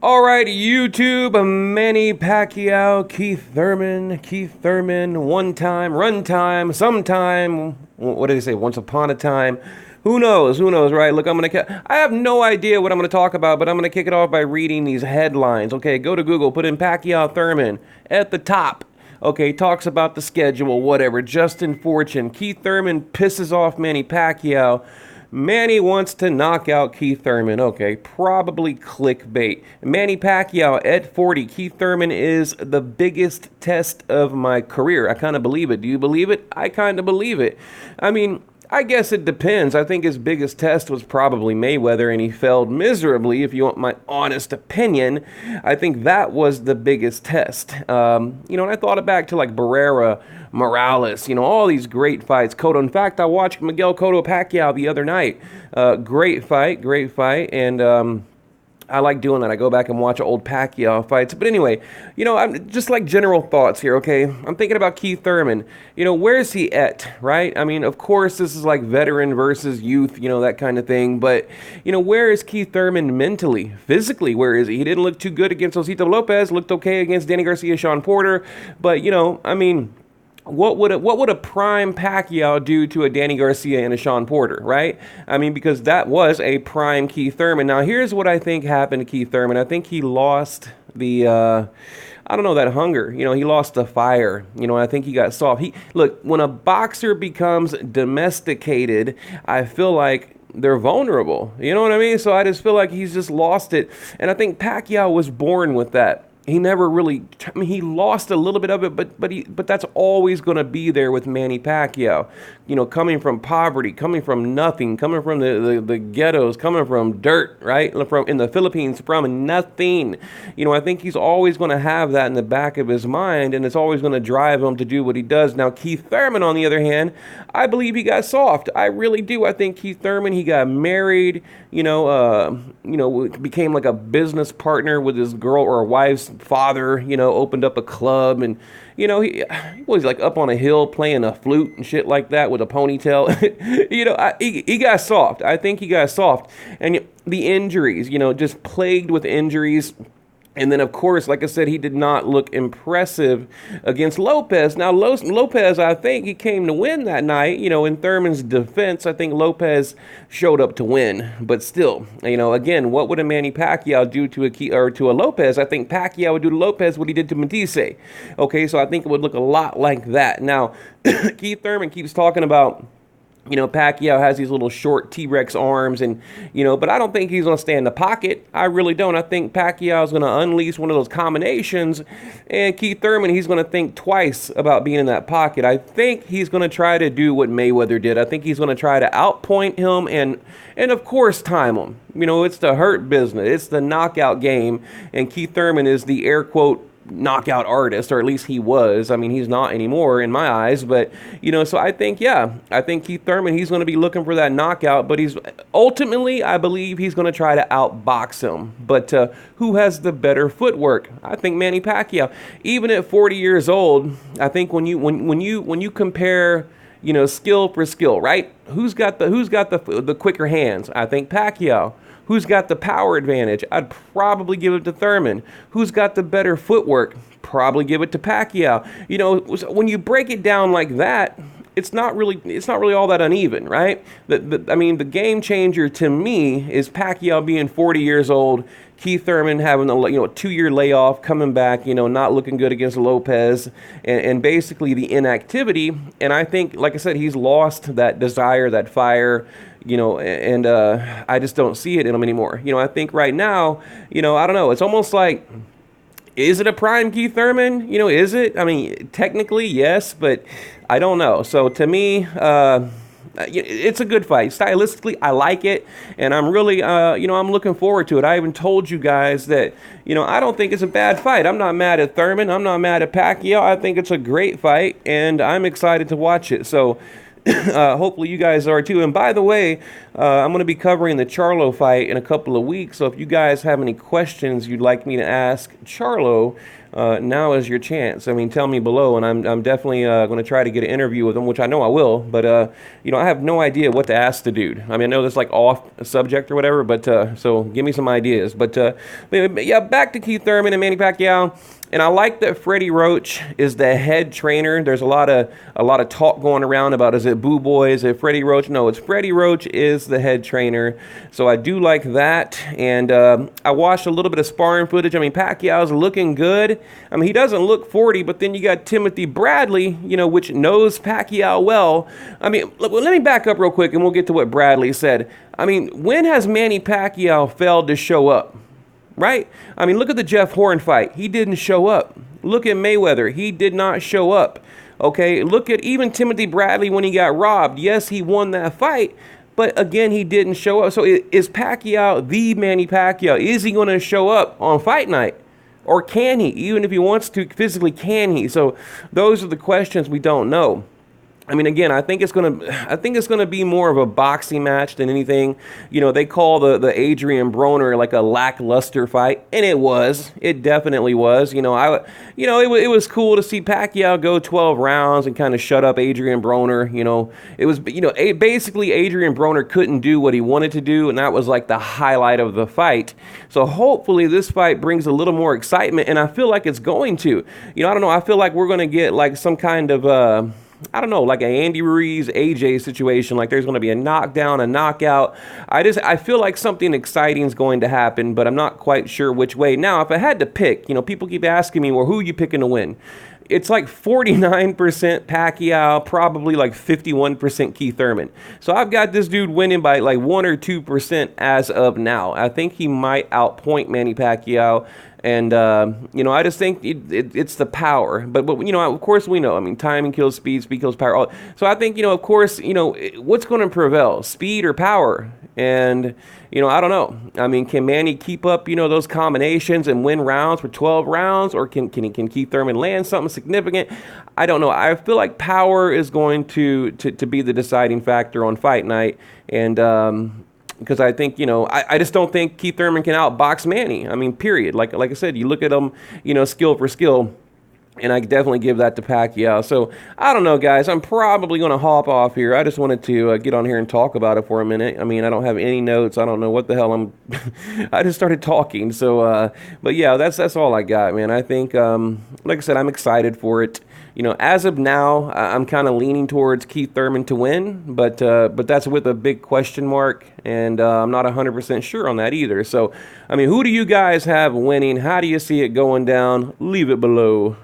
Alright, YouTube, Manny Pacquiao, Keith Thurman, one time, run time, sometime, what did he say, once upon a time? Who knows, right? Look, I have no idea what I'm gonna talk about, but I'm gonna kick it off by reading these headlines. Okay, go to Google, put in Pacquiao Thurman at the top. Okay, talks about the schedule, whatever. Justin Fortune, Keith Thurman pisses off Manny Pacquiao. Manny wants to knock out Keith Thurman. Okay, probably clickbait. Manny Pacquiao at 40. Keith Thurman is the biggest test of my career. I kind of believe it. Do you believe it? I kind of believe it. I mean, I guess it depends. I think his biggest test was probably Mayweather, and he failed miserably, if you want my honest opinion. I think that was the biggest test. And I thought it back to like Barrera, Morales, all these great fights. Cotto. In fact, I watched Miguel Cotto Pacquiao the other night. Great fight, great fight. And I like doing that. I go back and watch old Pacquiao fights. But anyway, I'm just like general thoughts here, okay? I'm thinking about Keith Thurman. Where's he at, right? I mean, of course, this is like veteran versus youth, that kind of thing. But, where is Keith Thurman mentally? Physically, where is he? He didn't look too good against Osito Lopez, looked okay against Danny Garcia, Sean Porter. But, I mean, what would a prime Pacquiao do to a Danny Garcia and a Sean Porter, right? I mean, because that was a prime Keith Thurman. Now, here's what I think happened to Keith Thurman. I think he lost the, I don't know, that hunger. He lost the fire. I think he got soft. Look, when a boxer becomes domesticated, I feel like they're vulnerable. You know what I mean? So I just feel like he's just lost it. And I think Pacquiao was born with that. He never really, I mean, he lost a little bit of it, but that's always going to be there with Manny Pacquiao. Coming from poverty, coming from nothing, coming from the ghettos, coming from dirt, right? From in the Philippines, from nothing. I think he's always going to have that in the back of his mind, and it's always going to drive him to do what he does. Now, Keith Thurman, on the other hand, I believe he got soft. I really do. I think Keith Thurman, he got married, became like a business partner with his girl or wife's father, opened up a club, and he was like up on a hill playing a flute and shit like that with a ponytail. He got soft. I think he got soft. And the injuries, just plagued with injuries. And then, of course, like I said, he did not look impressive against Lopez. Now, Lopez, I think he came to win that night. In Thurman's defense, I think Lopez showed up to win. But still, again, what would a Manny Pacquiao do to a Lopez? I think Pacquiao would do to Lopez what he did to Matisse. Okay, so I think it would look a lot like that. Now, Keith Thurman keeps talking about, Pacquiao has these little short T-Rex arms, and, but I don't think he's going to stay in the pocket. I really don't. I think Pacquiao is going to unleash one of those combinations, and Keith Thurman, he's going to think twice about being in that pocket. I think he's going to try to do what Mayweather did. I think he's going to try to outpoint him and of course, time him. It's the hurt business. It's the knockout game, and Keith Thurman is the air quote knockout artist, or at least he was. I mean, he's not anymore in my eyes, but so I think Keith Thurman, he's going to be looking for that knockout, but he's ultimately, I believe he's going to try to outbox him. But who has the better footwork? I think Manny Pacquiao. Even at 40 years old, I think when you compare skill for skill, right? Who's got the quicker hands? I think Pacquiao. Who's got the power advantage? I'd probably give it to Thurman. Who's got the better footwork? Probably give it to Pacquiao. When you break it down like that, it's not really all that uneven, right? I mean, the game changer to me is Pacquiao being 40 years old, Keith Thurman having a 2-year layoff, coming back, not looking good against Lopez, and basically the inactivity. And I think, like I said, he's lost that desire, that fire. And I just don't see it in him anymore. I think right now, I don't know. It's almost like, is it a prime Keith Thurman? Is it? I mean, technically, yes, but I don't know. So to me, it's a good fight. Stylistically, I like it, and I'm really, I'm looking forward to it. I even told you guys that, I don't think it's a bad fight. I'm not mad at Thurman. I'm not mad at Pacquiao. I think it's a great fight, and I'm excited to watch it. So, Hopefully you guys are too. And by the way, I'm going to be covering the Charlo fight in a couple of weeks. So if you guys have any questions you'd like me to ask Charlo, now is your chance. I mean, tell me below, and I'm definitely going to try to get an interview with him, which I know I will. But I have no idea what to ask the dude. I mean, I know that's like off subject or whatever, but so give me some ideas. But yeah, back to Keith Thurman and Manny Pacquiao. And I like that Freddie Roach is the head trainer. There's a lot of talk going around about, is it Boo Boy, is it Freddie Roach? No, it's Freddie Roach is the head trainer. So I do like that. And I watched a little bit of sparring footage. I mean, Pacquiao's looking good. I mean, he doesn't look 40, but then you got Timothy Bradley, which knows Pacquiao well. I mean, let me back up real quick and we'll get to what Bradley said. I mean, when has Manny Pacquiao failed to show up? Right? I mean, look at the Jeff Horn fight. He didn't show up. Look at Mayweather. He did not show up. Okay? Look at even Timothy Bradley when he got robbed. Yes, he won that fight, but again, he didn't show up. So is Pacquiao the Manny Pacquiao? Is he going to show up on fight night? Or can he? Even if he wants to, physically, can he? So those are the questions we don't know. I mean, again, I think it's gonna be more of a boxing match than anything. They call the Adrian Broner like a lackluster fight, and it was. It definitely was. It was cool to see Pacquiao go 12 rounds and kind of shut up Adrian Broner. It was, basically Adrian Broner couldn't do what he wanted to do, and that was like the highlight of the fight. So hopefully this fight brings a little more excitement, and I feel like it's going to. I don't know. I feel like we're gonna get like some kind of I don't know, like an Andy Ruiz, AJ situation. Like there's going to be a knockdown, a knockout. I feel like something exciting is going to happen, but I'm not quite sure which way. Now, if I had to pick, people keep asking me, well, who are you picking to win? It's like 49% Pacquiao, probably like 51% Keith Thurman. So I've got this dude winning by like 1 or 2% as of now. I think he might outpoint Manny Pacquiao. And, I just think it's the power. But, of course we know. I mean, timing kills speed, speed kills power. So I think, of course, what's going to prevail, speed or power? And, I don't know. I mean, can Manny keep up, those combinations and win rounds for 12 rounds? Or can Keith Thurman land something significant? I don't know. I feel like power is going to be the deciding factor on fight night. And, because I think, I just don't think Keith Thurman can outbox Manny. I mean, period. Like I said, you look at him, skill for skill, and I definitely give that to Pacquiao. So, I don't know, guys. I'm probably going to hop off here. I just wanted to get on here and talk about it for a minute. I mean, I don't have any notes. I don't know what the hell I just started talking. So, but yeah, that's all I got, man. I think, like I said, I'm excited for it. As of now, I'm kind of leaning towards Keith Thurman to win, but that's with a big question mark, and I'm not 100% sure on that either. So, I mean, who do you guys have winning? How do you see it going down? Leave it below.